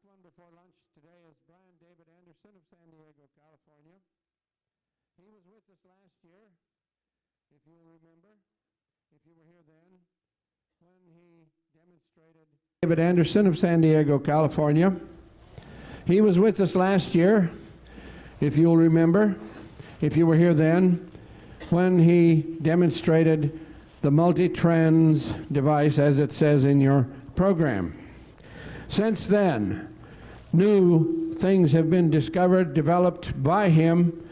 first one before lunch today is Brian David Anderson of San Diego, California. He was with us last year, if you'll remember, if you were here then, when he demonstrated. David Anderson of San Diego, California. He was with us last year, if you'll remember, if you were here then, when he demonstrated the Multi-Tranz device as it says in your program. Since then, new things have been discovered, developed by him,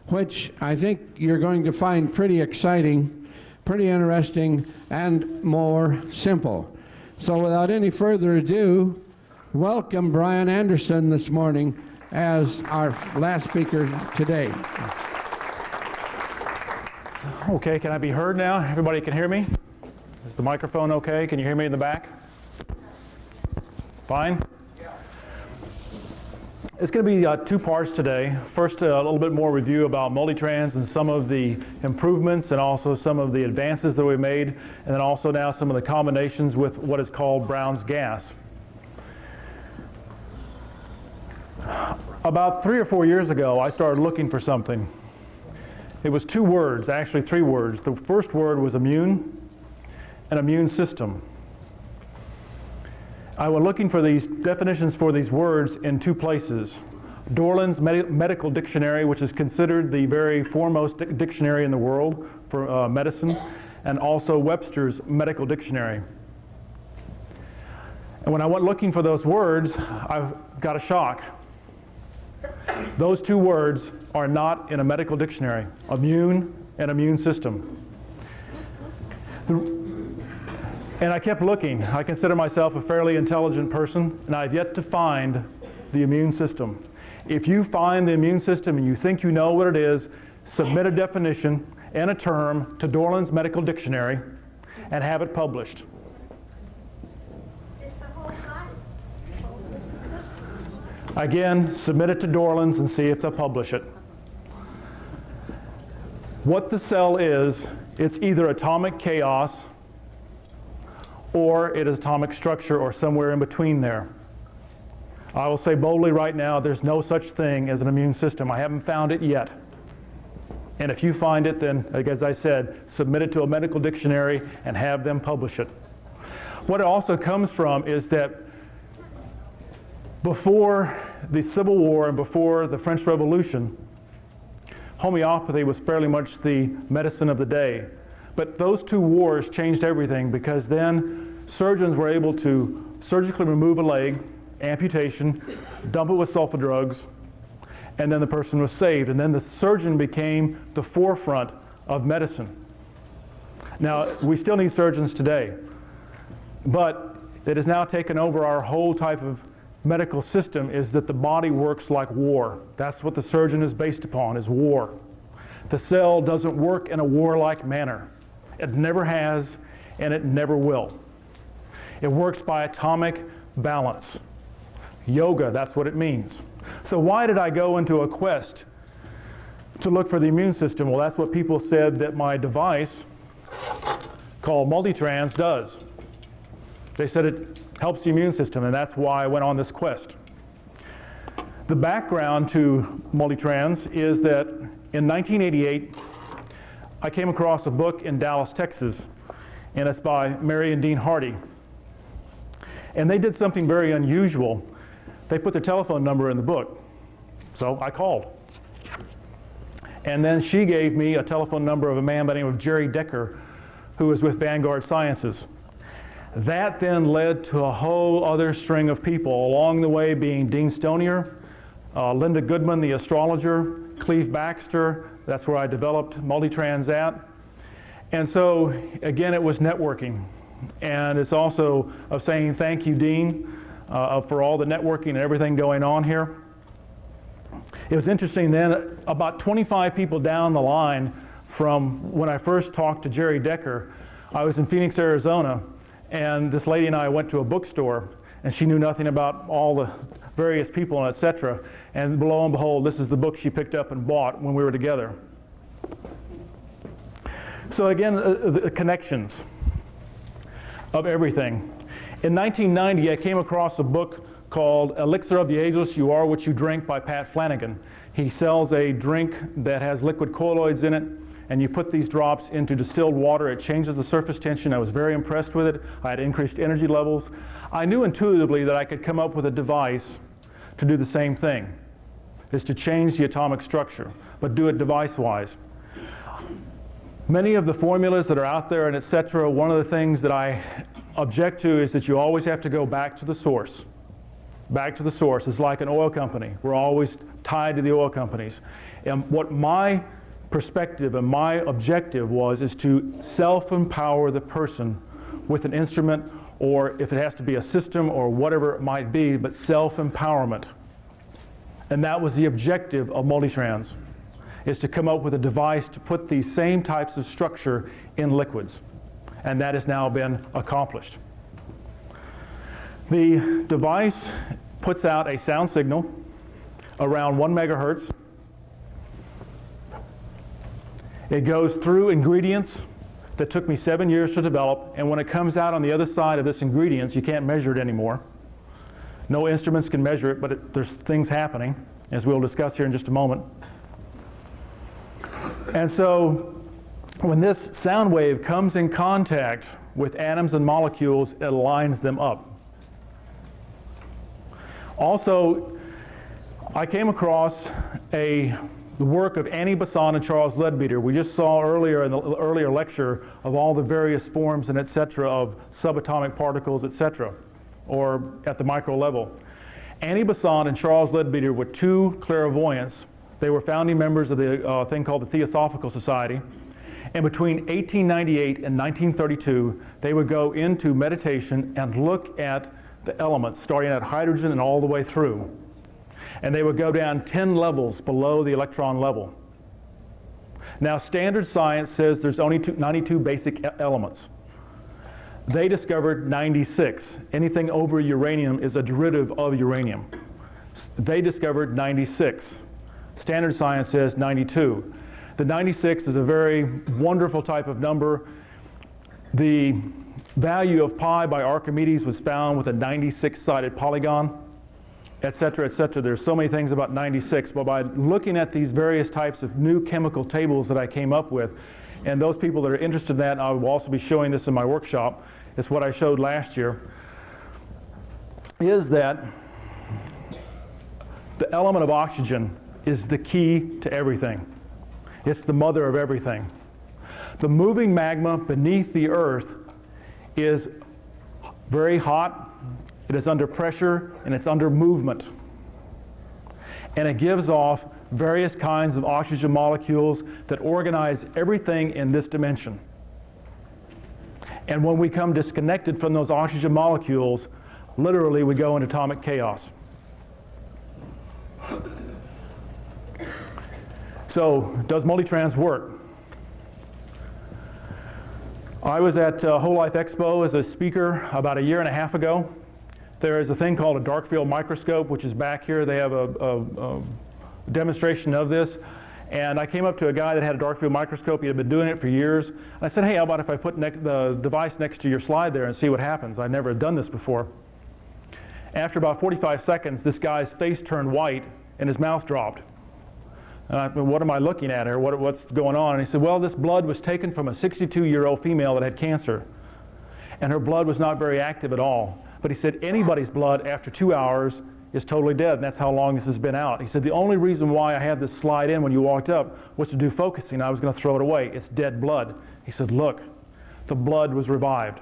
which I think you're going to find pretty exciting, pretty interesting, and more simple. So without any further ado, welcome Brian Anderson this morning as our last speaker today. Okay, can I be heard now? Everybody can hear me? Is the microphone okay? Can you hear me in the back? Fine? It's going to be 2 parts today. First, a little bit more review about Multitrans and some of the improvements and also some of the advances that we made, and then also now some of the combinations with what is called Brown's gas. About 3 or 4 years ago, I started looking for something. It was 2 words, actually 3 words. The first word was immune, an immune system. I was looking for these definitions for these words in 2 places. Dorland's Medical Dictionary, which is considered the very foremost dictionary in the world for medicine, and also Webster's Medical Dictionary. And when I went looking for those words, I got a shock. Those 2 words are not in a medical dictionary, immune and immune system. And I kept looking. I consider myself a fairly intelligent person, and I've yet to find the immune system. If you find the immune system and you think you know what it is, submit a definition and a term to Dorland's Medical Dictionary and have it published. Again, submit it to Dorland's and see if they'll publish it. What the cell is, it's either atomic chaos or it is atomic structure or somewhere in between there. I will say boldly right now, there's no such thing as an immune system. I haven't found it yet. And if you find it, then, as I said, submit it to a medical dictionary and have them publish it. What it also comes from is that before the Civil War and before the French Revolution, homeopathy was fairly much the medicine of the day. But those 2 wars changed everything, because then surgeons were able to surgically remove a leg, amputation, dump it with sulfa drugs, and then the person was saved. And then the surgeon became the forefront of medicine. Now, we still need surgeons today, but it has now taken over our whole type of medical system, is that the body works like war. That's what the surgeon is based upon, is war. The cell doesn't work in a warlike manner. It never has, and it never will. It works by atomic balance. Yoga, that's what it means. So why did I go into a quest to look for the immune system? Well, that's what people said that my device called Multitrans does. They said it helps the immune system, and that's why I went on this quest. The background to Multitrans is that in 1988, I came across a book in Dallas, Texas, and it's by Mary and Dean Hardy. And they did something very unusual. They put their telephone number in the book. So I called. And then she gave me a telephone number of a man by the name of Jerry Decker, who was with Vanguard Sciences. That then led to a whole other string of people, along the way being Dean Stonier, Linda Goodman, the astrologer, Cleve Baxter. That's where I developed Multitrans at. And so, again, it was networking. And it's also of saying thank you, Dean, for all the networking and everything going on here. It was interesting then, about 25 people down the line from when I first talked to Jerry Decker, I was in Phoenix, Arizona, and this lady and I went to a bookstore, and she knew nothing about all the various people and et cetera. And lo and behold, this is the book she picked up and bought when we were together. So again, the connections of everything. In 1990, I came across a book called Elixir of the Ageless, You Are What You Drink by Pat Flanagan. He sells a drink that has liquid colloids in it, and you put these drops into distilled water. It changes the surface tension. I was very impressed with it. I had increased energy levels. I knew intuitively that I could come up with a device to do the same thing, is to change the atomic structure, but do it device-wise. Many of the formulas that are out there and et cetera, one of the things that I object to is that you always have to go back to the source. Back to the source. It's like an oil company. We're always tied to the oil companies. And what my perspective and my objective is to self-empower the person with an instrument, or if it has to be a system or whatever it might be, but self-empowerment. And that was the objective of Multitrans, is to come up with a device to put these same types of structure in liquids. And that has now been accomplished. The device puts out a sound signal around 1 megahertz. It goes through ingredients that took me 7 years to develop, and when it comes out on the other side of this ingredients, you can't measure it anymore. No instruments can measure it, but there's things happening, as we'll discuss here in just a moment. And so when this sound wave comes in contact with atoms and molecules, it aligns them up. Also, I came across the work of Annie Besant and Charles Leadbeater. We just saw earlier in the earlier lecture of all the various forms and et cetera of subatomic particles, et cetera, or at the micro level. Annie Besant and Charles Leadbeater were two clairvoyants. They were founding members of the thing called the Theosophical Society. And between 1898 and 1932, they would go into meditation and look at the elements, starting at hydrogen and all the way through. And they would go down 10 levels below the electron level. Now, standard science says there's only 92 basic elements. They discovered 96. Anything over uranium is a derivative of uranium. They discovered 96. Standard science says 92. The 96 is a very wonderful type of number. The value of pi by Archimedes was found with a 96-sided polygon, et cetera, et cetera. There's so many things about 96, but by looking at these various types of new chemical tables that I came up with, and those people that are interested in that, I will also be showing this in my workshop, it's what I showed last year, is that the element of oxygen is the key to everything. It's the mother of everything. The moving magma beneath the earth is very hot, it is under pressure, and it's under movement. And it gives off various kinds of oxygen molecules that organize everything in this dimension. And when we come disconnected from those oxygen molecules, literally we go into atomic chaos. So, does Multitrans work? I was at Whole Life Expo as a speaker about a year and a half ago. There is a thing called a dark field microscope, which is back here. They have a demonstration of this. And I came up to a guy that had a dark field microscope. He had been doing it for years. And I said, hey, how about if I put the device next to your slide there and see what happens? I'd never done this before. After about 45 seconds, this guy's face turned white and his mouth dropped. And I said, what am I looking at here? What's going on? And he said, well, this blood was taken from a 62-year-old female that had cancer. And her blood was not very active at all. But he said, anybody's blood after 2 hours is totally dead, and that's how long this has been out. He said, the only reason why I had this slide in when you walked up was to do focusing. I was going to throw it away. It's dead blood. He said, look, the blood was revived.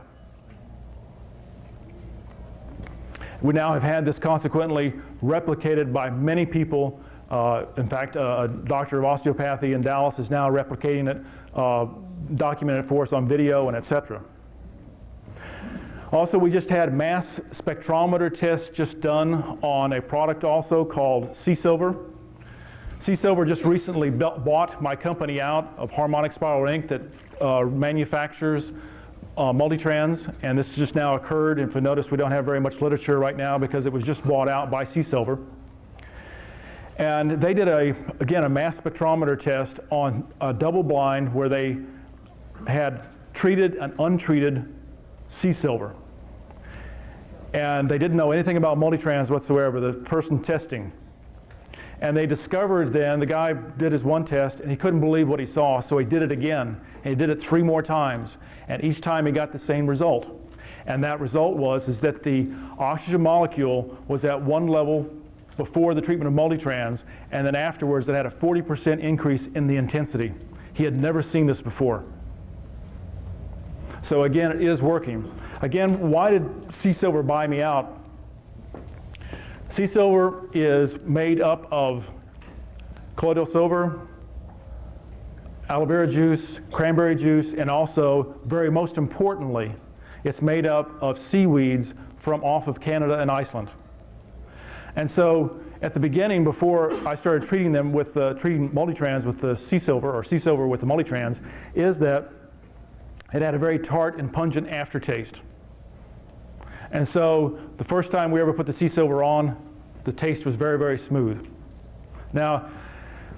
We now have had this consequently replicated by many people. In fact, a doctor of osteopathy in Dallas is now replicating it, documented it for us on video and et cetera. Also, we just had mass spectrometer tests just done on a product also called C-Silver. C-Silver just recently bought my company out of Harmonic Spiral Inc. that manufactures Multi-Tranz, and this just now occurred. And if you notice, we don't have very much literature right now because it was just bought out by C-Silver. And they did, again, a mass spectrometer test on a double blind where they had treated and untreated C-Silver. And they didn't know anything about Multi-Tranz whatsoever, the person testing. And they discovered then, the guy did his one test and he couldn't believe what he saw, so he did it again. And he did it 3 more times. And each time he got the same result. And that result was that the oxygen molecule was at one level before the treatment of Multi-Tranz, and then afterwards it had a 40% increase in the intensity. He had never seen this before. So again, it is working. Again, why did sea silver buy me out? Sea silver is made up of colloidal silver, aloe vera juice, cranberry juice, and also, very most importantly, it's made up of seaweeds from off of Canada and Iceland. And so at the beginning, before I started treating them with treating Multi-Tranz with the sea silver, or sea silver with the Multi-Tranz, is that it had a very tart and pungent aftertaste. And so the first time we ever put the sea silver on, the taste was very, very smooth. Now,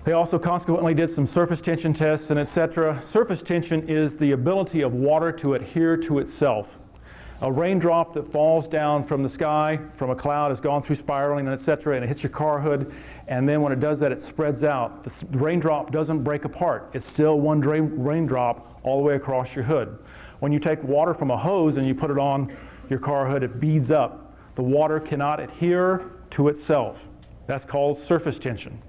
they also consequently did some surface tension tests and etc. Surface tension is the ability of water to adhere to itself. A raindrop that falls down from the sky, from a cloud, has gone through spiraling and etc., and it hits your car hood, and then when it does that, it spreads out. The raindrop doesn't break apart. It's still one raindrop all the way across your hood. When you take water from a hose and you put it on your car hood, it beads up. The water cannot adhere to itself. That's called surface tension.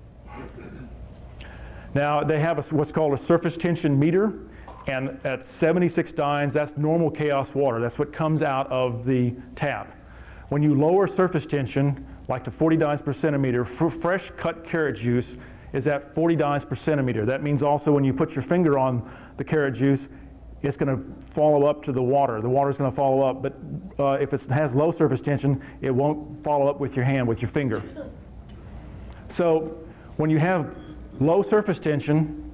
Now, they have what's called a surface tension meter, and at 76 dynes, that's normal chaos water. That's what comes out of the tap. When you lower surface tension, like to 40 dynes per centimeter, fresh cut carrot juice is at 40 dynes per centimeter. That means also when you put your finger on the carrot juice, it's going to follow up to the water. The water's going to follow up, but if it has low surface tension, it won't follow up with your hand, with your finger. So when you have low surface tension,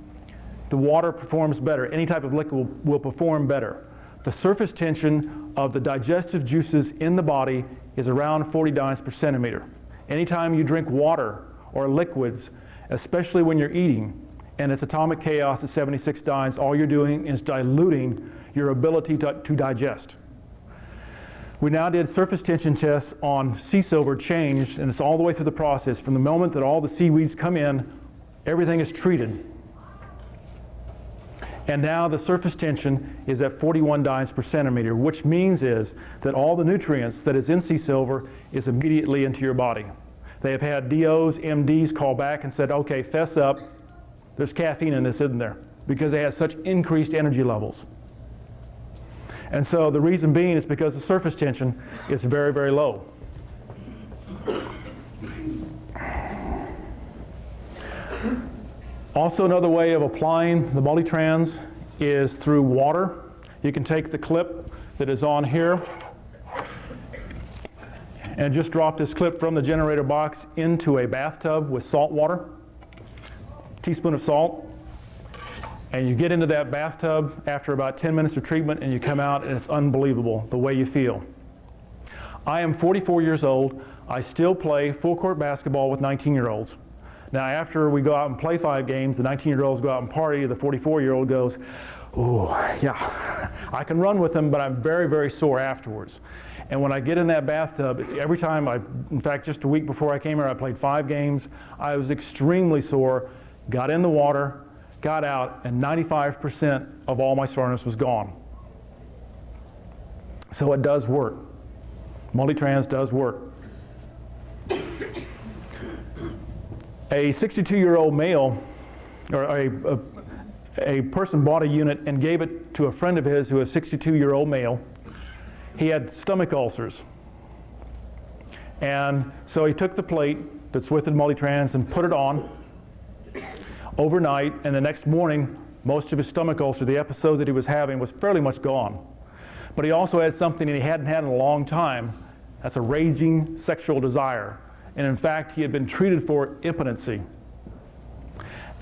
the water performs better. Any type of liquid will perform better. The surface tension of the digestive juices in the body is around 40 dynes per centimeter. Anytime you drink water or liquids, especially when you're eating, and it's atomic chaos at 76 dynes, all you're doing is diluting your ability to digest. We now did surface tension tests on sea silver changed, and it's all the way through the process. From the moment that all the seaweeds come in, everything is treated. And now the surface tension is at 41 dynes per centimeter, which means is that all the nutrients that is in sea silver is immediately into your body. They have had DOs, MDs call back and said, okay, fess up, there's caffeine in this, isn't there? Because they have such increased energy levels. And so the reason being is because the surface tension is very, very low. Also, another way of applying the Multi-Tranz is through water. You can take the clip that is on here and just drop this clip from the generator box into a bathtub with salt water, a teaspoon of salt, and you get into that bathtub after about 10 minutes of treatment and you come out and it's unbelievable the way you feel. I am 44 years old. I still play full court basketball with 19-year-olds. Now, after we go out and play 5 games, the 19-year-olds go out and party, the 44-year-old goes, oh, yeah, I can run with them, but I'm very, very sore afterwards. And when I get in that bathtub, every time in fact, just a week before I came here, I played 5 games. I was extremely sore, got in the water, got out, and 95% of all my soreness was gone. So it does work. Multi-Tranz does work. A 62-year-old male, or a person bought a unit and gave it to a friend of his who was a 62-year-old male. He had stomach ulcers. And so he took the plate that's with the Multi-Tranz and put it on overnight, and the next morning, most of his stomach ulcer, the episode that he was having, was fairly much gone. But he also had something that he hadn't had in a long time. That's a raging sexual desire. And in fact, he had been treated for impotency.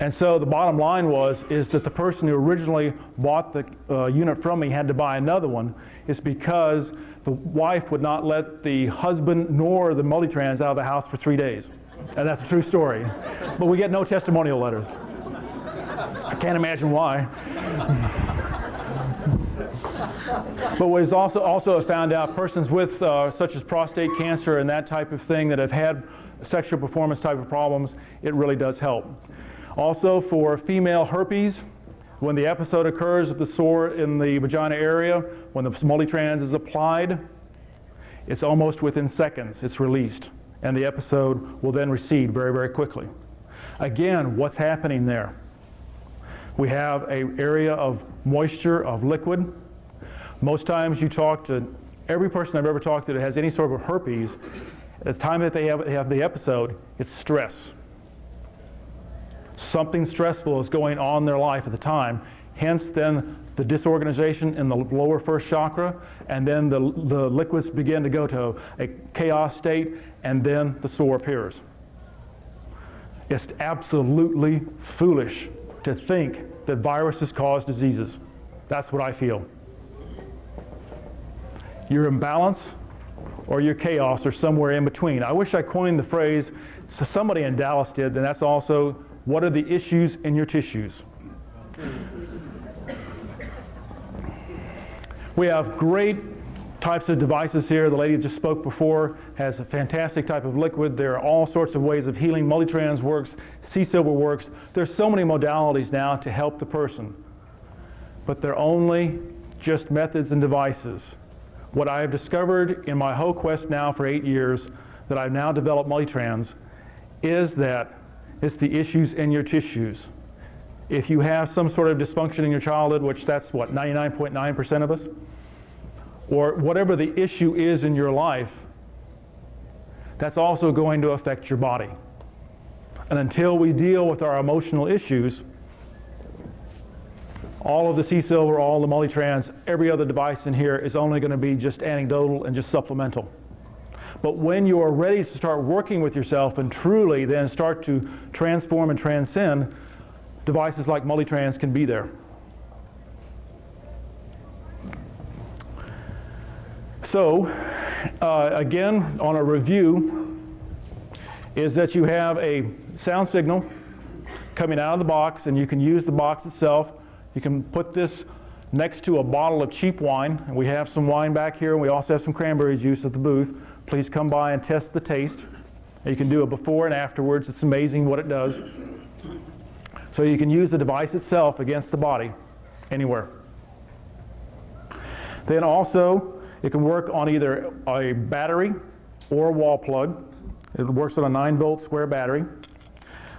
And so the bottom line is that the person who originally bought the unit from me had to buy another one, is because the wife would not let the husband nor the Multi-Tranz out of the house for 3 days. And that's a true story. But we get no testimonial letters. I can't imagine why. But what is also found out, persons with such as prostate cancer and that type of thing that have had sexual performance type of problems, it really does help. Also for female herpes, when the episode occurs of the sore in the vagina area, when the Multi-Tranz is applied, it's almost within seconds it's released, and the episode will then recede very, very quickly. Again, what's happening there? We have an area of moisture, of liquid. Most times you talk to every person I've ever talked to that has any sort of herpes, at the time that they have the episode, it's stress. Something stressful is going on in their life at the time, hence then the disorganization in the lower first chakra, and then the liquids begin to go to a chaos state, and then the sore appears. It's absolutely foolish to think that viruses cause diseases. That's what I feel. Your imbalance or your chaos or somewhere in between. I wish I coined the phrase, so somebody in Dallas did, and that's also, what are the issues in your tissues? We have great types of devices here. The lady that just spoke before has a fantastic type of liquid. There are all sorts of ways of healing. Multi-Tranz works, C-Silver works. There's so many modalities now to help the person. But they're only just methods and devices. What I have discovered in my whole quest now for 8 years that I've now developed Multi-Tranz is that it's the issues in your tissues. If you have some sort of dysfunction in your childhood, which that's what, 99.9% of us, or whatever the issue is in your life, that's also going to affect your body. And until we deal with our emotional issues, all of the C-Silver, all the Multi-Tranz, every other device in here is only going to be just anecdotal and just supplemental. But when you are ready to start working with yourself and truly then start to transform and transcend, devices like Multi-Tranz can be there. So, again, on a review, is that you have a sound signal coming out of the box, and you can use the box itself. You can put this next to a bottle of cheap wine, and we have some wine back here, and we also have some cranberry juice at the booth. Please come by and test the taste. You can do it before and afterwards. It's amazing what it does. So you can use the device itself against the body anywhere. Then also, it can work on either a battery or a wall plug. It works on a 9-volt square battery.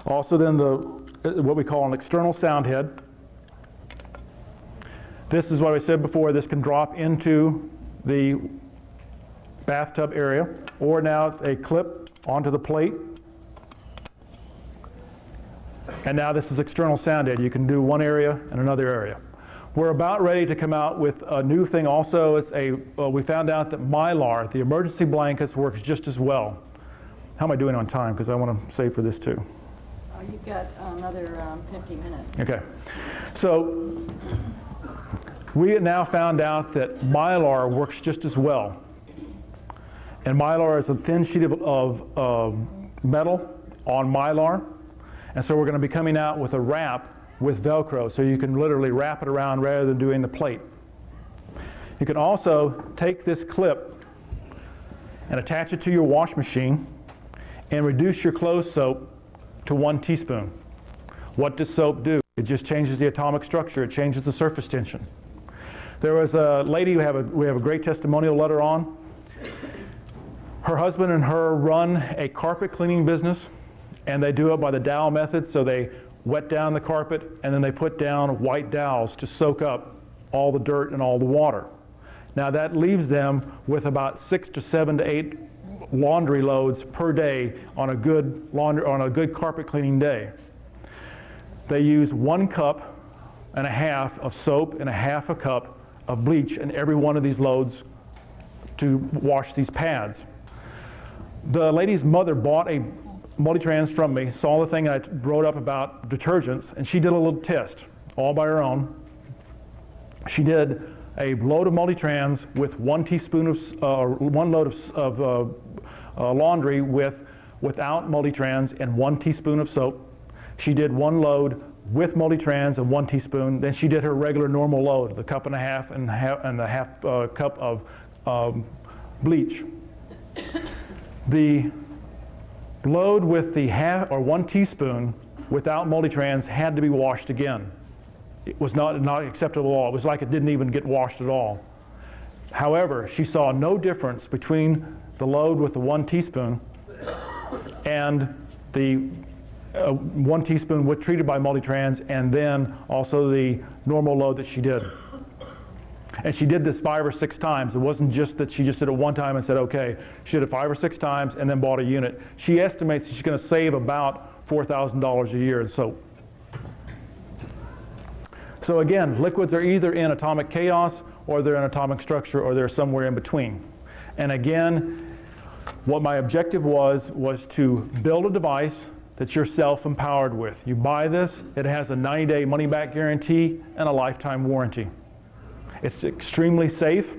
Also then what we call an external sound head. This is what I said before, this can drop into the bathtub area, or now it's a clip onto the plate. And now this is external sound head. You can do one area and another area. We're about ready to come out with a new thing also. It's we found out that Mylar, the emergency blankets, works just as well. How am I doing on time? Because I want to save for this too. You've got another 50 minutes. Okay. So we now found out that Mylar works just as well. And Mylar is a thin sheet of metal on Mylar. And so we're going to be coming out with a wrap with Velcro, so you can literally wrap it around rather than doing the plate. You can also take this clip and attach it to your wash machine and reduce your clothes soap to 1 teaspoon. What does soap do? It just changes the atomic structure. It changes the surface tension. There was a lady we have a great testimonial letter on. Her husband and her run a carpet cleaning business, and they do it by the dowel method. So they wet down the carpet, and then they put down white dowels to soak up all the dirt and all the water. Now that leaves them with about 6 to 7 to 8 laundry loads per day on a good carpet cleaning day. They use 1.5 cups of soap and 1/2 cup of bleach in every one of these loads to wash these pads. The lady's mother bought a Multi-Tranz from me, saw the thing I wrote up about detergents, and she did a little test all by her own. She did a load of Multi-Tranz with 1 teaspoon of, 1 load of laundry without Multi-Tranz and 1 teaspoon of soap. She did 1 load with Multi-Tranz and 1 teaspoon. Then she did her regular normal load, the cup and a half and the half cup of bleach. The load with the half or 1 teaspoon without Multi-Tranz had to be washed again. It was not acceptable at all. It was like it didn't even get washed at all. However, she saw no difference between the load with the 1 teaspoon and the 1 teaspoon with treated by Multi-Tranz, and then also the normal load that she did. And she did this 5 or 6 times. It wasn't just that she just did it one time and said, okay. She did it 5 or 6 times and then bought a unit. She estimates she's going to save about $4,000 a year in soap. So again, liquids are either in atomic chaos, or they're in atomic structure, or they're somewhere in between. And again, what my objective was to build a device that you're self-empowered with. You buy this, it has a 90-day money-back guarantee and a lifetime warranty. It's extremely safe.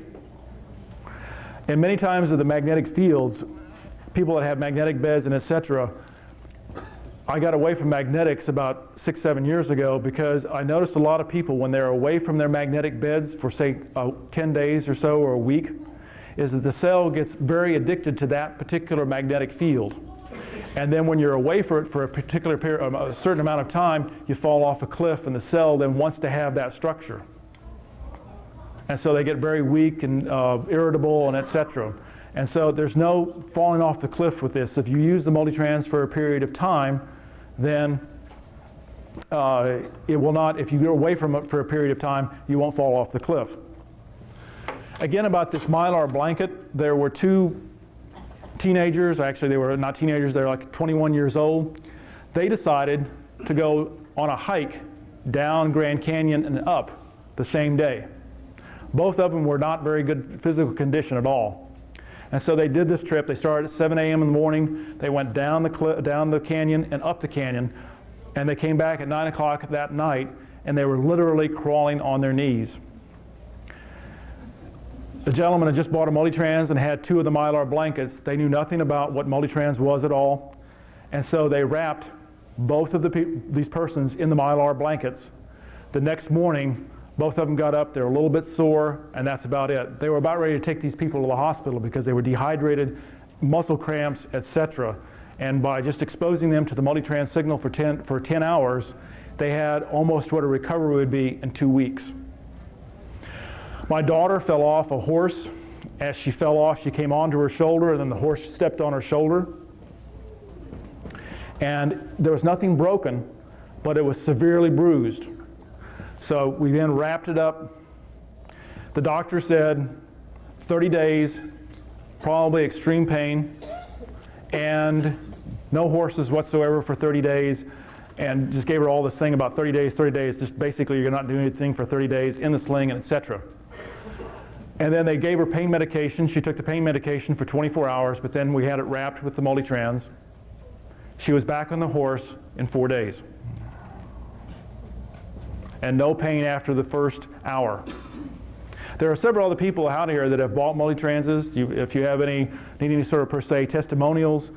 And many times of the magnetic fields, people that have magnetic beds and etc., I got away from magnetics about 6-7 years ago because I noticed a lot of people when they're away from their magnetic beds for say 10 days or so or a week, is that the cell gets very addicted to that particular magnetic field. And then when you're away for it for a particular period, a certain amount of time, you fall off a cliff and the cell then wants to have that structure. And so they get very weak and irritable and etc. And so there's no falling off the cliff with this. If you use the Multi-Tranz for a period of time, then it will not, if you go away from it for a period of time, you won't fall off the cliff. Again, about this Mylar blanket, there were 2 teenagers, actually they were not teenagers, they were like 21 years old. They decided to go on a hike down Grand Canyon and up the same day. Both of them were not very good physical condition at all. And so they did this trip. They started at 7 a.m. in the morning. They went down the canyon and up the canyon. And they came back at 9 o'clock that night, and they were literally crawling on their knees. The gentleman had just bought a Multi-Tranz and had 2 of the Mylar blankets. They knew nothing about what Multi-Tranz was at all. And so they wrapped both of these persons in the Mylar blankets. The next morning, both of them got up, they were a little bit sore, and that's about it. They were about ready to take these people to the hospital because they were dehydrated, muscle cramps, etc. And by just exposing them to the Multi-Tranz signal for 10 hours, they had almost what a recovery would be in 2 weeks. My daughter fell off a horse. As she fell off, she came onto her shoulder, and then the horse stepped on her shoulder. And there was nothing broken, but it was severely bruised. So we then wrapped it up. The doctor said 30 days, probably extreme pain, and no horses whatsoever for 30 days, and just gave her all this thing about 30 days, just basically you're not doing anything for 30 days in the sling, and etc. And then they gave her pain medication. She took the pain medication for 24 hours, but then we had it wrapped with the Multi-Tranz. She was back on the horse in 4 days. And no pain after the first hour. There are several other people out here that have bought Multi-Tranzes. If you have need any sort of per se testimonials,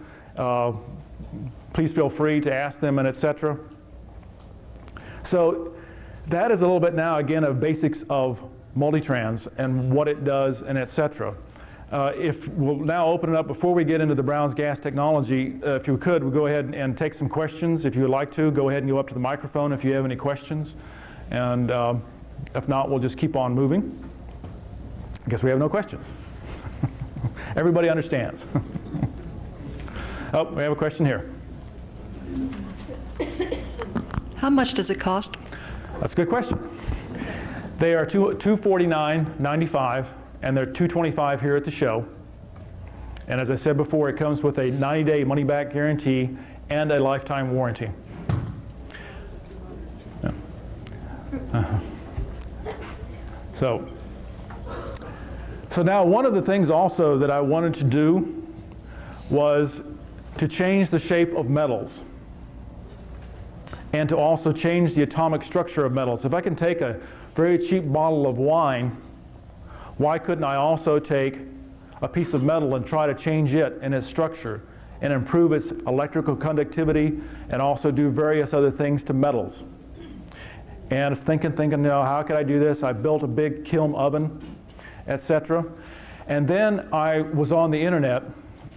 please feel free to ask them and etc. So that is a little bit now again of basics of Multi-Tranz and what it does and etc. If we'll now open it up before we get into the Brown's gas technology, if you could, we'll go ahead and take some questions. If you would like to, go ahead and go up to the microphone if you have any questions. And if not, we'll just keep on moving. I guess we have no questions. Everybody understands. Oh, we have a question here. How much does it cost? That's a good question. They are $249.95, and they're $225 here at the show. And as I said before, it comes with a 90-day money-back guarantee and a lifetime warranty. So now one of the things also that I wanted to do was to change the shape of metals and to also change the atomic structure of metals. If I can take a very cheap bottle of wine, why couldn't I also take a piece of metal and try to change it in its structure and improve its electrical conductivity and also do various other things to metals? And I was thinking, how could I do this? I built a big kiln oven, etc. And then I was on the internet,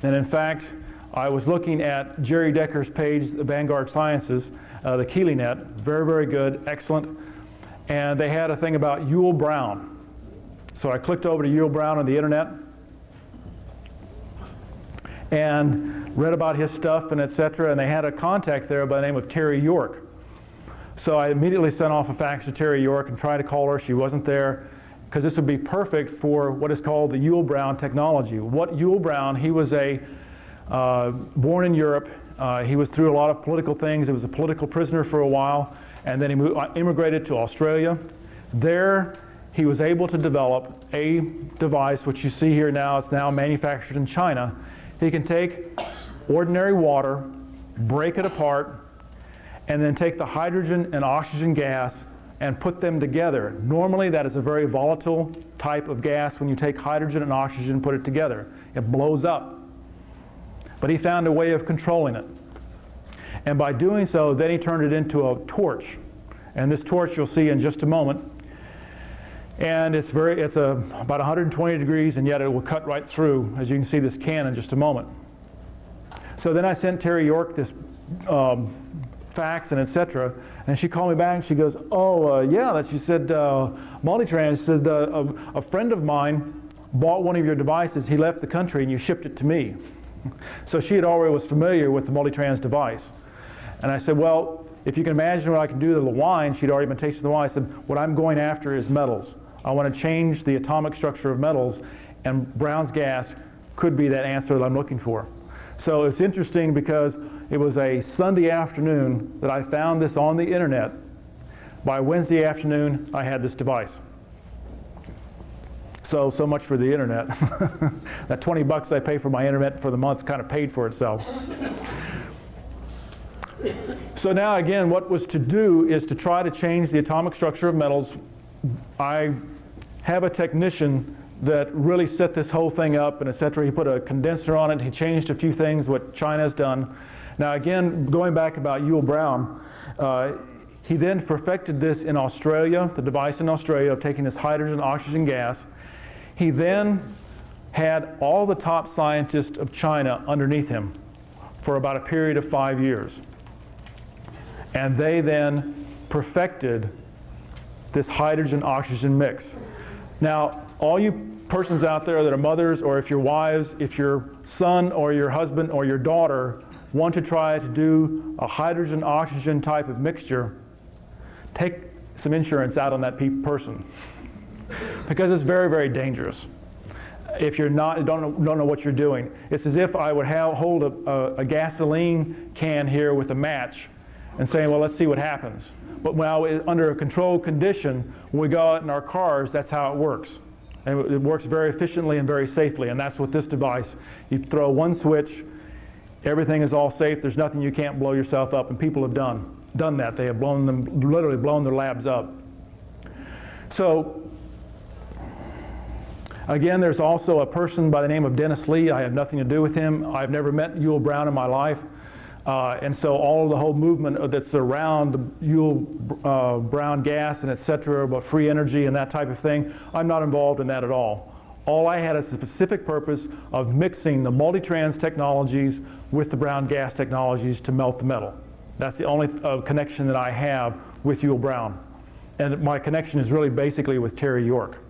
and in fact, I was looking at Jerry Decker's page, Vanguard Sciences, the KeelyNet, very, very good, excellent. And they had a thing about Yul Brown. So I clicked over to Yul Brown on the internet and read about his stuff and etc. And they had a contact there by the name of Terry York. So I immediately sent off a fax to Terry York and tried to call her. She wasn't there, because this would be perfect for what is called the Yul Brown technology. What Yul Brown, he was born in Europe. He was through a lot of political things. He was a political prisoner for a while, and then he immigrated to Australia. There, he was able to develop a device, which you see here now. It's now manufactured in China. He can take ordinary water, break it apart, and then take the hydrogen and oxygen gas and put them together. Normally, that is a very volatile type of gas. When you take hydrogen and oxygen and put it together, it blows up. But he found a way of controlling it. And by doing so, then he turned it into a torch. And this torch you'll see in just a moment. And it's about 120 degrees, and yet it will cut right through, as you can see this can in just a moment. So then I sent Terry York this fax and etc. And she called me back and she goes, yeah, she said, Multitrans said, a friend of mine bought one of your devices. He left the country and you shipped it to me. So she had already was familiar with the Multi-Tranz device. And I said, well, if you can imagine what I can do to the wine, she'd already been tasting the wine. I said, what I'm going after is metals. I want to change the atomic structure of metals, and Brown's gas could be that answer that I'm looking for. So it's interesting because it was a Sunday afternoon that I found this on the internet. By Wednesday afternoon, I had this device. So much for the internet. That 20 bucks I pay for my internet for the month kind of paid for itself. So now again, what was to do is to try to change the atomic structure of metals. I have a technician that really set this whole thing up and etc. He put a condenser on it. He changed a few things, what China's done. Now again, going back about Yul Brown, he then perfected this in Australia, the device in Australia of taking this hydrogen oxygen gas. He then had all the top scientists of China underneath him for about a period of 5 years. And they then perfected this hydrogen-oxygen mix. Now, all you persons out there that are mothers, or if you're wives, if your son or your husband or your daughter want to try to do a hydrogen-oxygen type of mixture, take some insurance out on that person. Because it's very, very dangerous. If you're don't know what you're doing. It's as if I would hold a gasoline can here with a match and saying, well, let's see what happens. But now, under a controlled condition, when we go out in our cars, that's how it works. And it works very efficiently and very safely, and that's what this device, you throw one switch, everything is all safe, there's nothing you can't blow yourself up, and people have done that. They have literally blown their labs up. So, again, there's also a person by the name of Dennis Lee. I have nothing to do with him. I've never met Yul Brown in my life. And so all of the whole movement that's around the Yul Brown gas and et cetera, about free energy and that type of thing, I'm not involved in that at all. All I had is a specific purpose of mixing the Multi-Tranz technologies with the Brown gas technologies to melt the metal. That's the only connection that I have with Yul Brown. And my connection is really basically with Terry York.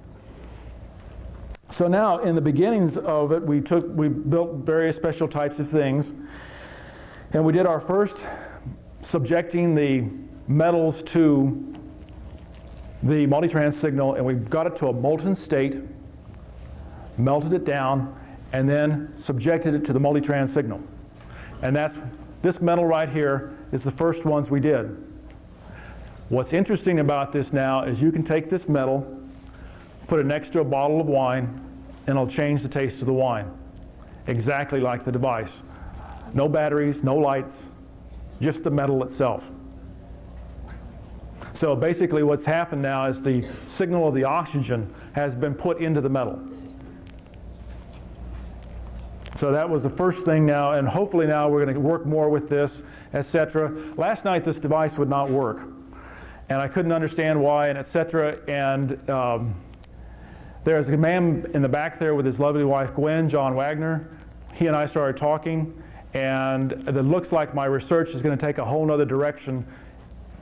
So now, in the beginnings of it, we built various special types of things. And we did our first subjecting the metals to the Multi-Tranz signal, and we got it to a molten state, melted it down, and then subjected it to the Multi-Tranz signal. And this metal right here is the first ones we did. What's interesting about this now is you can take this metal, put it next to a bottle of wine, and it'll change the taste of the wine, exactly like the device. No batteries, no lights, just the metal itself. So basically what's happened now is the signal of the oxygen has been put into the metal. So that was the first thing now, and hopefully now we're going to work more with this, etc. Last night this device would not work. and I couldn't understand why, and et cetera. And there's a man in the back there with his lovely wife, Gwen, John Wagner. He and I started talking, and it looks like my research is going to take a whole other direction,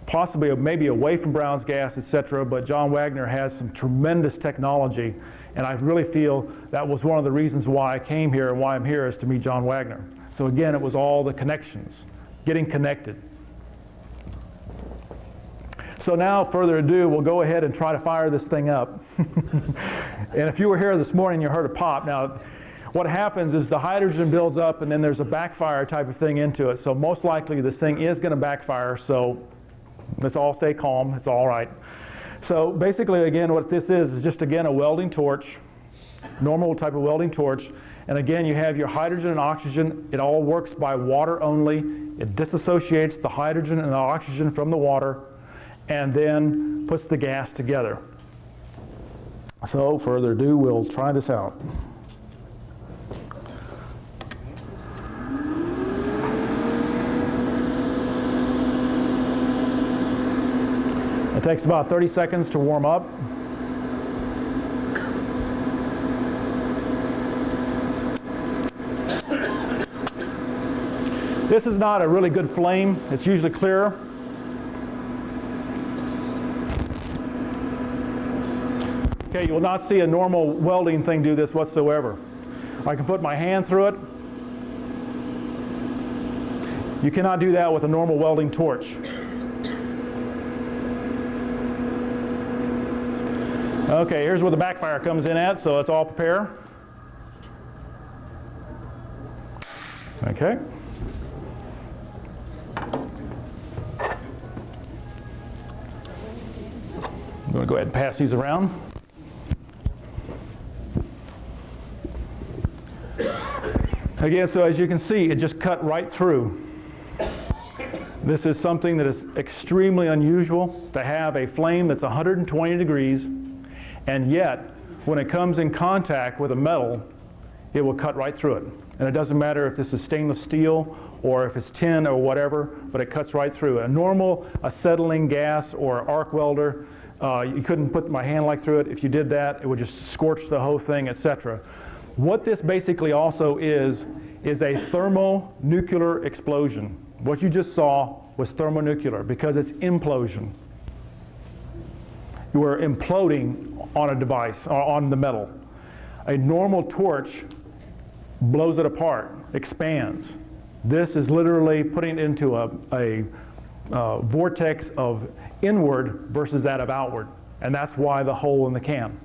possibly maybe away from Brown's gas, et cetera, but John Wagner has some tremendous technology, and I really feel that was one of the reasons why I came here and why I'm here is to meet John Wagner. So again, it was all the connections, getting connected. So now, further ado, we'll go ahead and try to fire this thing up. And if you were here this morning, you heard a pop. Now, what happens is the hydrogen builds up and then there's a backfire type of thing into it. So most likely this thing is going to backfire, so let's all stay calm, it's all right. So basically, again, what this is just, again, a welding torch, normal type of welding torch. And again, you have your hydrogen and oxygen. It all works by water only. It disassociates the hydrogen and the oxygen from the water and then puts the gas together. So further ado, we'll try this out. It takes about 30 seconds to warm up. This is not a really good flame. It's usually clearer. Okay, you will not see a normal welding thing do this whatsoever. I can put my hand through it. You cannot do that with a normal welding torch. Okay, here's where the backfire comes in at, so let's all prepare. Okay. I'm going to go ahead and pass these around. Again, so as you can see, it just cut right through. This is something that is extremely unusual, to have a flame that's 120 degrees, and yet, when it comes in contact with a metal, it will cut right through it. And it doesn't matter if this is stainless steel or if it's tin or whatever, but it cuts right through. A normal acetylene gas or arc welder, you couldn't put my hand like through it. If you did that, it would just scorch the whole thing, etc. What this basically also is a thermonuclear explosion. What you just saw was thermonuclear because it's implosion. You are imploding on a device, or on the metal. A normal torch blows it apart, expands. This is literally putting it into a vortex of inward versus that of outward. And that's why the hole in the can.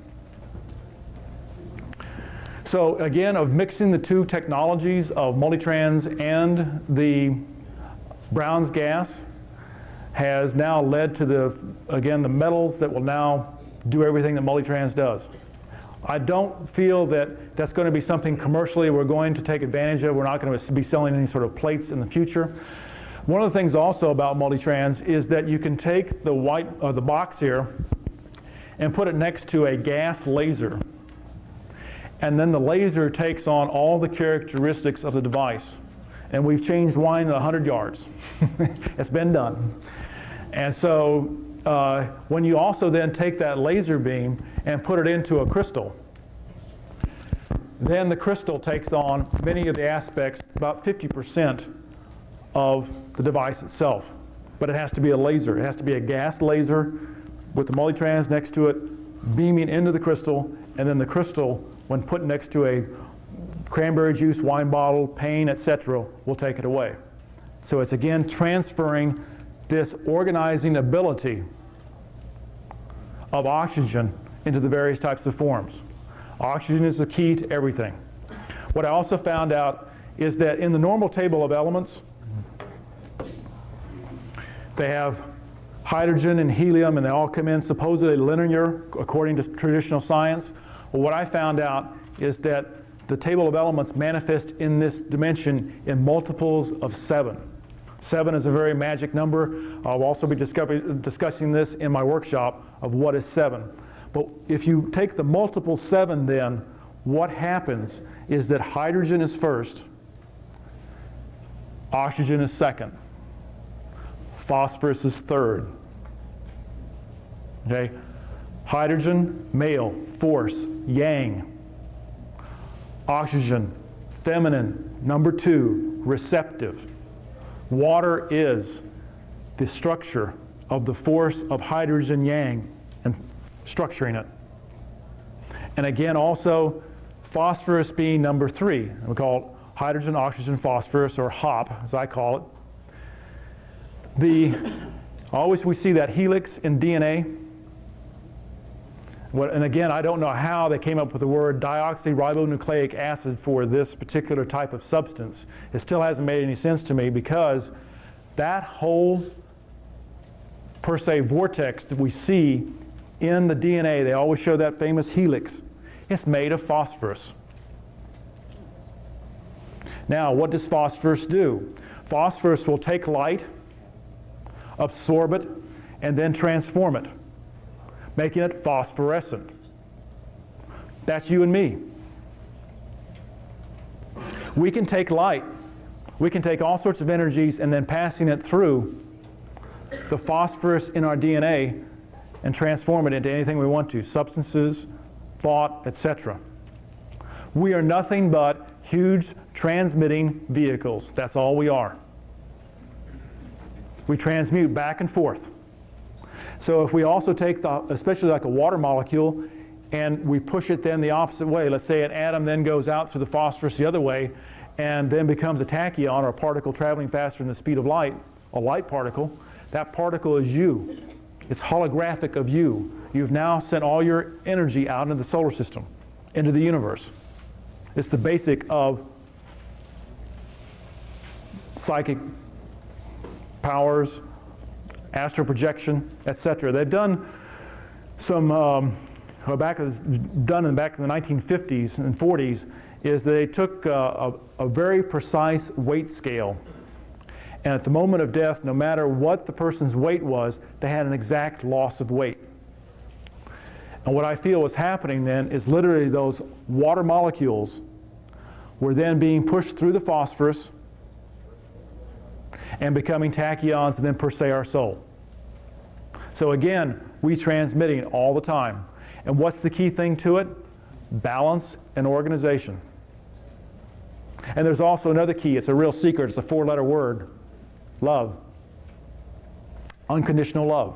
So again, of mixing the two technologies of Multi-Tranz and the Brown's gas has now led to the metals that will now do everything that Multi-Tranz does. I don't feel that that's going to be something commercially we're going to take advantage of. We're not going to be selling any sort of plates in the future. One of the things also about Multi-Tranz is that you can take the box here and put it next to a gas laser. And then the laser takes on all the characteristics of the device. And we've changed wine at 100 yards. It's been done. And so when you also then take that laser beam and put it into a crystal, then the crystal takes on many of the aspects, about 50% of the device itself. But it has to be a laser. It has to be a gas laser with the Multi-Tranz next to it, beaming into the crystal, and then the crystal, when put next to a cranberry juice, wine bottle, pane, etc., will take it away. So it's again transferring this organizing ability of oxygen into the various types of forms. Oxygen is the key to everything. What I also found out is that in the normal table of elements, they have hydrogen and helium, and they all come in supposedly linear according to traditional science. Well, what I found out is that the table of elements manifest in this dimension in multiples of 7. 7 is a very magic number. I'll also be discussing this in my workshop of what is 7. But if you take the multiple 7 then, what happens is that hydrogen is first, oxygen is second, phosphorus is third, Okay? Hydrogen, male, force, yang. Oxygen, feminine, number 2, receptive. Water is the structure of the force of hydrogen, yang, and structuring it. And again, also, phosphorus being number 3. We call it hydrogen, oxygen, phosphorus, or HOP, as I call it. Always we see that helix in DNA. And again, I don't know how they came up with the word deoxyribonucleic acid for this particular type of substance. It still hasn't made any sense to me, because that whole, per se, vortex that we see in the DNA, they always show that famous helix. It's made of phosphorus. Now, what does phosphorus do? Phosphorus will take light, absorb it, and then transform it, making it phosphorescent. That's you and me. We can take light, we can take all sorts of energies and then passing it through the phosphorus in our DNA and transform it into anything we want to, substances, thought, etc. We are nothing but huge transmitting vehicles. That's all we are. We transmute back and forth. So if we also take, especially like a water molecule, and we push it then the opposite way, let's say an atom then goes out through the phosphorus the other way, and then becomes a tachyon, or a particle traveling faster than the speed of light, a light particle, that particle is you. It's holographic of you. You've now sent all your energy out into the solar system, into the universe. It's the basic of psychic powers, astral projection, etc. They've done some, back in the 1950s and 40s, is they took a very precise weight scale. And at the moment of death, no matter what the person's weight was, they had an exact loss of weight. And what I feel was happening then is literally those water molecules were then being pushed through the phosphorus and becoming tachyons and then per se our soul. So again, we transmitting all the time. And what's the key thing to it? Balance and organization. And there's also another key. It's a real secret. It's a 4-letter word. Love. Unconditional love.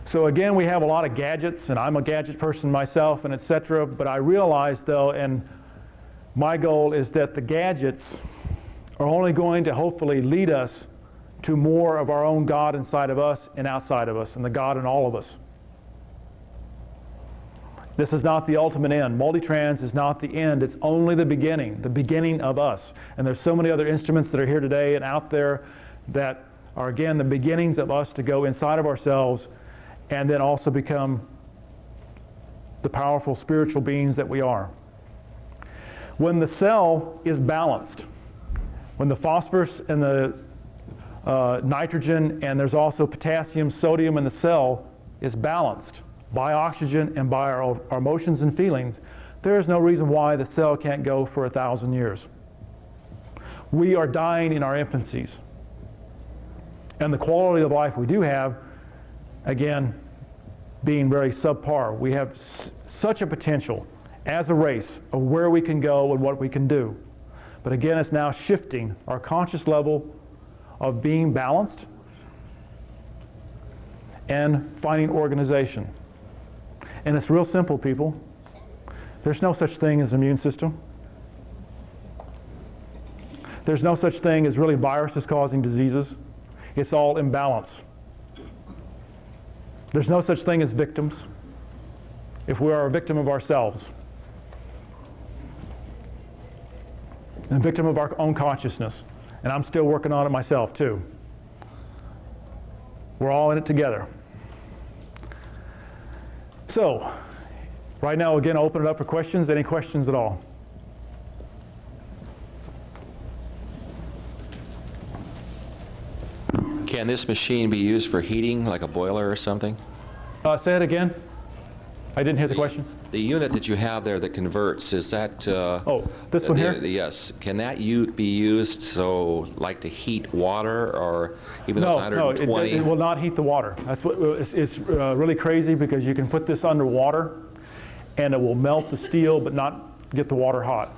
So again, we have a lot of gadgets, and I'm a gadget person myself, and etc. But I realize, though, and my goal is that the gadgets are only going to hopefully lead us to more of our own God inside of us and outside of us, and the God in all of us. This is not the ultimate end. Multi-Tranz is not the end. It's only the beginning of us. And there's so many other instruments that are here today and out there that are, again, the beginnings of us to go inside of ourselves and then also become the powerful spiritual beings that we are. When the cell is balanced, when the phosphorus and the nitrogen, and there's also potassium, sodium in the cell is balanced by oxygen and by our emotions and feelings, there is no reason why the cell can't go for 1,000 years. We are dying in our infancies. And the quality of life we do have, again, being very subpar. We have such a potential as a race of where we can go and what we can do. But again, it's now shifting our conscious level of being balanced and finding organization. And it's real simple, people. There's no such thing as an immune system. There's no such thing as really viruses causing diseases. It's all imbalance. There's no such thing as victims if we are a victim of ourselves. And a victim of our own consciousness. And I'm still working on it myself, too. We're all in it together. So, right now, again, I'll open it up for questions. Any questions at all? Can this machine be used for heating, like a boiler or something? Say it again. I didn't hear the question. The unit that you have there that converts, is that... Oh, this one here? Yes. Can that be used so, like to heat water, or even though it's 120? No, it will not heat the water. That's what it's really crazy, because you can put this underwater and it will melt the steel but not get the water hot.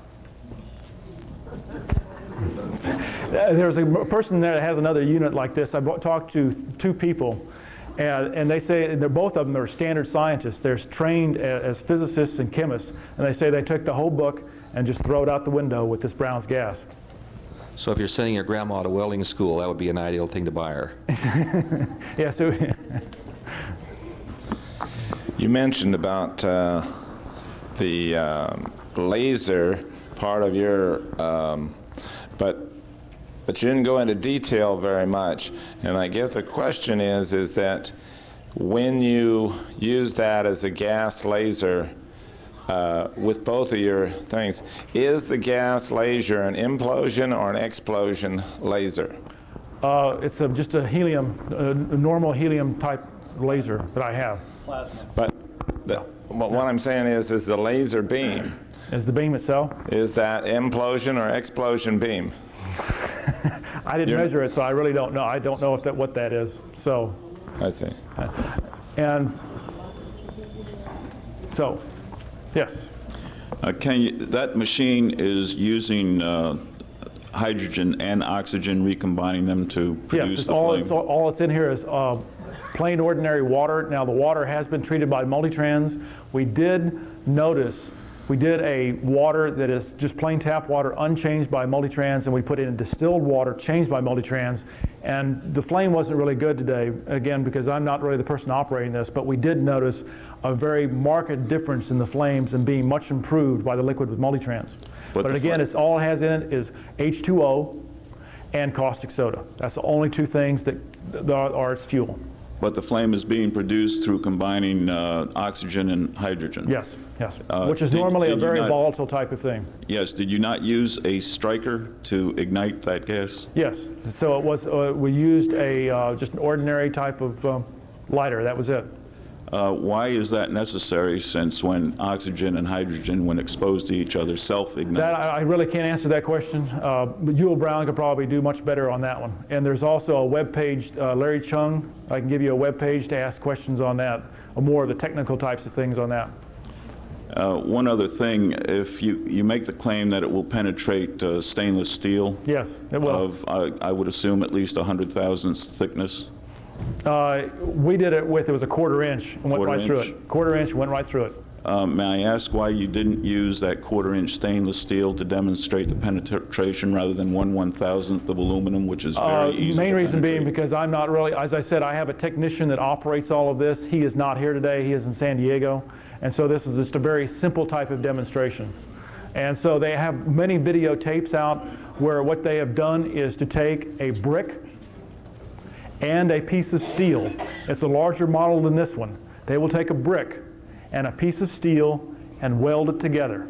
There's a person there that has another unit like this. I've talked to 2 people, and they say both of them are standard scientists. They're trained as physicists and chemists, and they say they took the whole book and just throw it out the window with this Brown's gas. So if you're sending your grandma to welding school, that would be an ideal thing to buy her. Yeah. So you mentioned about the laser part of your, but you didn't go into detail very much. And I guess the question is that when you use that as a gas laser with both of your things, is the gas laser an implosion or an explosion laser? it's just a helium, a normal helium type laser that I have. Plasma. But what I'm saying is the laser beam, Is the beam itself? is that implosion or explosion beam? I didn't measure it, so I really don't know. I don't know if what that is. So, I see. and so, yes. That machine is using hydrogen and oxygen, recombining them to produce Yes, the flame? all it's in here is plain ordinary water. Now the water has been treated by Multi-Tranz. We did notice, we did a water that is just plain tap water, unchanged by Multi-Tranz, and we put it in distilled water, changed by Multi-Tranz. And the flame wasn't really good today, again, because I'm not really the person operating this, but we did notice a very marked difference in the flames and being much improved by the liquid with Multi-Tranz. But again, it's all it has in it is H2O and caustic soda. That's the only two things that are its fuel. But the flame is being produced through combining oxygen and hydrogen? Yes, yes, which is normally a very volatile type of thing. Yes. Did you not use a striker to ignite that gas? Yes. So it was, we used just an ordinary type of lighter. That was it. Why is that necessary, since when oxygen and hydrogen, when exposed to each other, self-ignite? That, I really can't answer that question. But Yul Brown could probably do much better on that one. And there's also a web page, Larry Chung, I can give you a web page to ask questions on that, or more of the technical types of things on that. One other thing, if you make the claim that it will penetrate stainless steel, yes, it will. Of, I would assume, at least 100,000ths thickness. We did it with, it was a quarter-inch and went right through it. Quarter-inch went right through it. May I ask why you didn't use that quarter-inch stainless steel to demonstrate the penetration rather than 1/1000th of aluminum, which is very easy? Main reason being because I'm not really, as I said, I have a technician that operates all of this. He is not here today. He is in San Diego. And so this is just a very simple type of demonstration. And so they have many videotapes out where what they have done is to take a brick and a piece of steel. It's a larger model than this one. They will take a brick and a piece of steel and weld it together.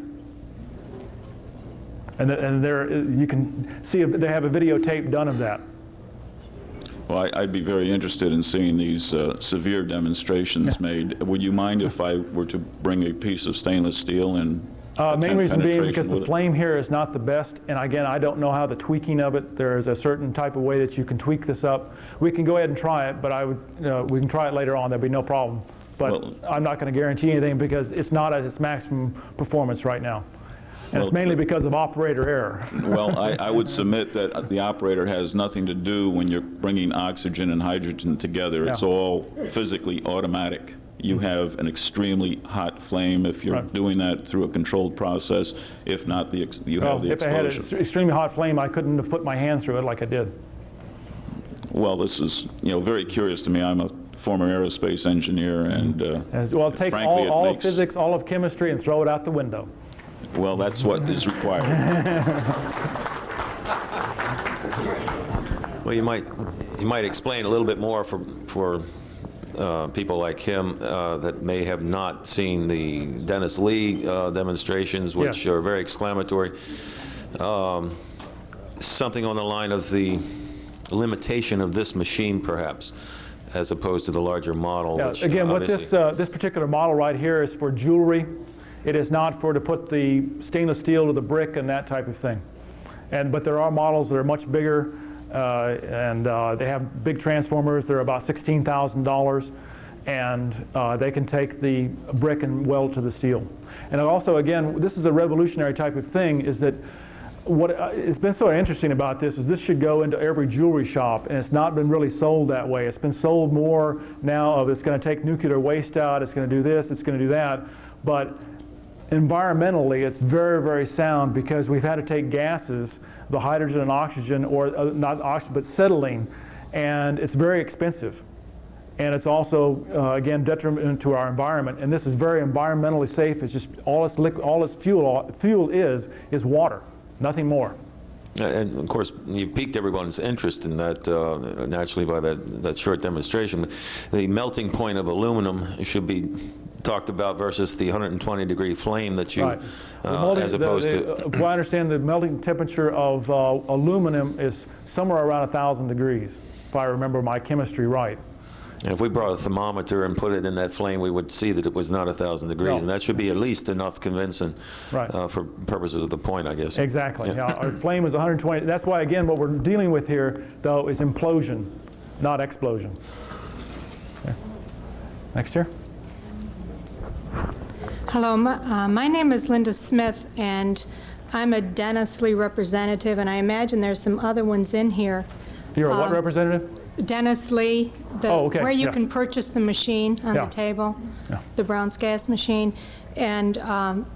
And there, you can see if they have a videotape done of that. Well, I'd be very interested in seeing these severe demonstrations made. Would you mind if I were to bring a piece of stainless steel and main reason being because the flame here is not the best, and again, I don't know how the tweaking of it. There is a certain type of way that you can tweak this up. We can go ahead and try it, but I would, we can try it later on. There'll be no problem. But I'm not going to guarantee anything because it's not at its maximum performance right now. And it's mainly because of operator error. Well, I would submit that the operator has nothing to do when you're bringing oxygen and hydrogen together. It's all physically automatic. You have an extremely hot flame if you're doing that through a controlled process. If not, you have the explosion. If I had an extremely hot flame, I couldn't have put my hand through it like I did. Well, this is very curious to me. I'm a former aerospace engineer, and well, take frankly, all of physics, all of chemistry, and throw it out the window. Well, that's what is required. Well, you might explain a little bit more for people like him that may have not seen the Dennis Lee demonstrations, which are very exclamatory. Something on the line of the limitation of this machine, perhaps, as opposed to the larger model. Yeah, which, again, what this particular model right here is for jewelry. It is not for to put the stainless steel to the brick and that type of thing. But there are models that are much bigger, and they have big transformers. They're about $16,000, and they can take the brick and weld to the steel. And also, again, this is a revolutionary type of thing, is that what it's been so interesting about this is this should go into every jewelry shop, and it's not been really sold that way. It's been sold more now of it's going to take nuclear waste out, it's going to do this, it's going to do that. But environmentally, it's very, very sound, because we've had to take gases, the hydrogen and oxygen, or not oxygen, but acetylene, and it's very expensive. And it's also, again, detrimental to our environment. And this is very environmentally safe. It's just all its fuel is water, nothing more. And of course, you piqued everyone's interest in that naturally by that short demonstration. The melting point of aluminum should be talked about versus the 120-degree flame that you, Right. as opposed to. If I understand, the melting temperature of aluminum is somewhere around 1,000 degrees, if I remember my chemistry right. And if we brought a thermometer and put it in that flame, we would see that it was not 1,000 degrees, No. and that should be at least enough convincing Right. For purposes of the point, I guess. Exactly. Yeah. Yeah, our flame is 120. That's why, again, what we're dealing with here, though, is implosion, not explosion. Okay. Next here. Hello, my name is Linda Smith, and I'm a Dennis Lee representative, and I imagine there's some other ones in here. You're a what representative? Dennis Lee, Oh, okay, where you yeah. can purchase the machine on Yeah. the table, Yeah. the Brown's gas machine. And I'm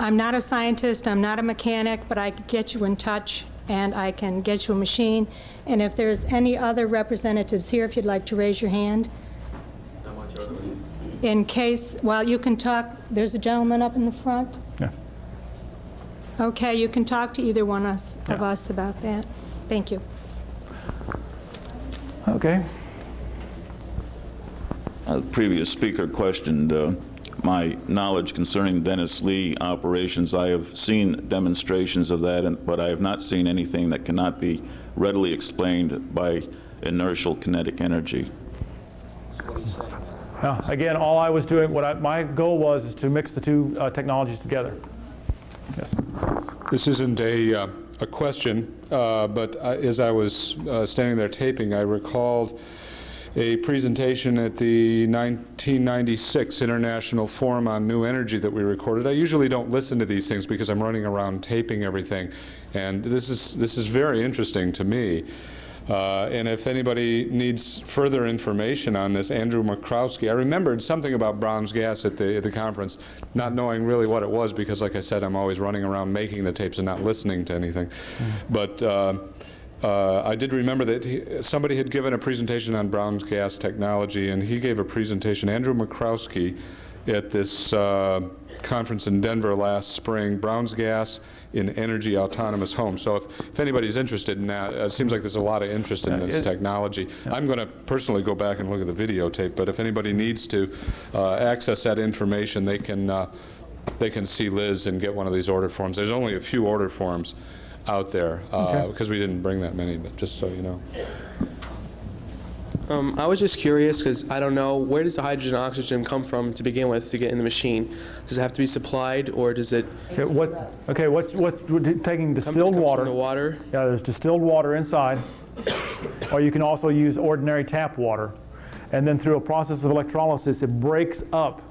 not a scientist, I'm not a mechanic, but I could get you in touch, and I can get you a machine. And if there's any other representatives here, if you'd like to raise your hand. In case, well, you can talk, there's a gentleman up in the front. Yeah. Okay, you can talk to either one of us about that. Thank you. Okay. The previous speaker questioned my knowledge concerning Dennis Lee operations. I have seen demonstrations of that, but I have not seen anything that cannot be readily explained by inertial kinetic energy. Again, all I was doing, my goal was, is to mix the two technologies together. Yes. This isn't a question, but as I was standing there taping, I recalled a presentation at the 1996 International Forum on New Energy that we recorded. I usually don't listen to these things because I'm running around taping everything, and this is very interesting to me. And if anybody needs further information on this, Andrew Makrowski, I remembered something about Brown's gas at the conference, not knowing really what it was because, like I said, I'm always running around making the tapes and not listening to anything. But I did remember that somebody had given a presentation on Brown's gas technology, and he gave a presentation, Andrew Makrowski, at this conference in Denver last spring, Brown's gas in energy autonomous homes. So if anybody's interested in that, it seems like there's a lot of interest in this technology. I'm going to personally go back and look at the videotape, but if anybody needs to access that information, they can see Liz and get one of these order forms. There's only a few order forms out there because we didn't bring that many, but just so you know. I was just curious because I don't know, where does the hydrogen and oxygen come from to begin with to get in the machine? Does it have to be supplied, or does it What's taking distilled come water? from the water? Yeah, there's distilled water inside, or you can also use ordinary tap water. And then through a process of electrolysis, it breaks up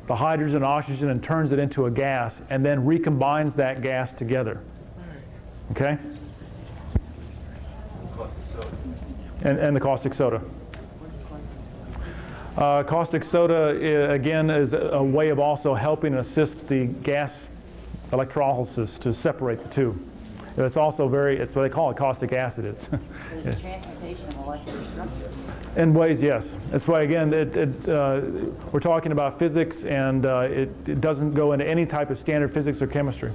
the hydrogen and oxygen and turns it into a gas, and then recombines that gas together. Okay? And the caustic soda. Caustic soda, again, is a way of also helping assist the gas electrolysis to separate the two. It's also it's what they call it, caustic acid. It's There's a transportation of molecular structure. in ways, yes. That's why, again, we're talking about physics, and it doesn't go into any type of standard physics or chemistry.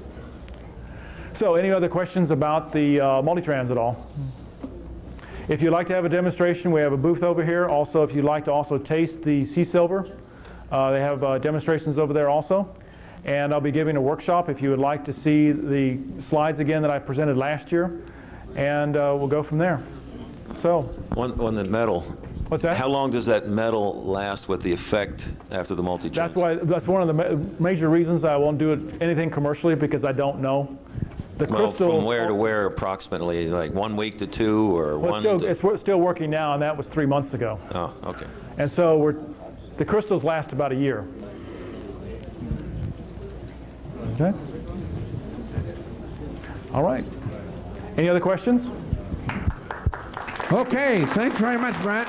So any other questions about the Multitrans at all? If you'd like to have a demonstration, we have a booth over here. Also, if you'd like to also taste the sea silver, they have demonstrations over there also. And I'll be giving a workshop if you would like to see the slides again that I presented last year. And we'll go from there. So. On the metal, What's that? How long does that metal last with the effect after the multi-trans? That's one of the major reasons I won't do anything commercially, because I don't know. The crystals. From where to where approximately? Like 1 week to 2 or well, it's still working now, and that was 3 months ago. Oh, okay. And so the crystals last about a year. Okay. All right. Any other questions? Okay, thanks very much, Brent.